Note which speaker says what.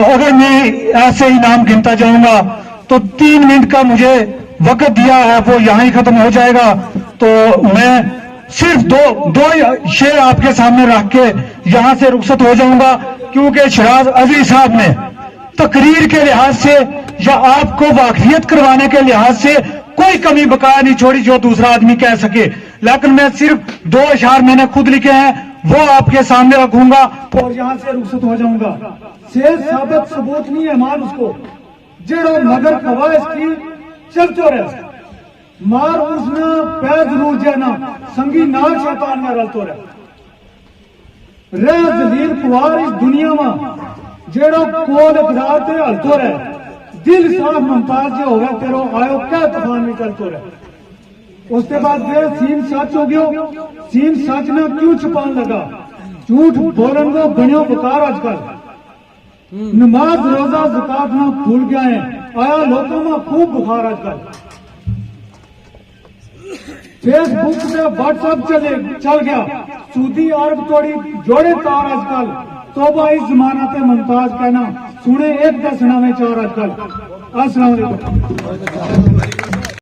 Speaker 1: अगर मैं ऐसे ही नाम गिनता जाऊंगा तो 3 मिनट का मुझे वक्त दिया है वो यहाँ ही खत्म हो जाएगा। तो मैं सिर्फ दो शेर आपके सामने रख के यहाँ से रुखसत हो जाऊंगा, क्योंकि शराज अजली साहब ने तकरीर के लिहाज से या आपको वाकफियत करवाने के लिहाज से कोई कमी बकाया नहीं छोड़ी जो दूसरा आदमी कह सके। लेकिन मैं सिर्फ 2 अशार मैंने खुद लिखे हैं, वो आपके सामने रखूंगा और यहाँ से रुखसत हो जाऊंगा। शेर साबित सबूत नहीं है मान उसको जेड़ो मगर कवायस की चलतो रहे मार उसने पैर जरूर जाना संगी नाल शैतान में रलतो रह जलील कुआर इस दुनिया में जेड़ो कोल इकरार ते हलतो रहे दिल साफ मुमताज जो होगा तेरो आयो क्या तूफान में चलतो रहे। उसके बाद जे सीन सच हो गयो, सीन सच ना क्यों छुपान लगा, झूठ बोलन को बनियो बेकार आजकल, नमाज रोजा ज़कात ना भूल गया है, आया लोगों में खूब बुखार आजकल, फेसबुक से व्हाट्सएप चल गया, सूदी अरब तोड़ी जोड़े तार आजकल, तोबा इस जमाना ते मुमताज कहना सुने एक दसना में चार आजकल। अस्सलाम वालेकुम।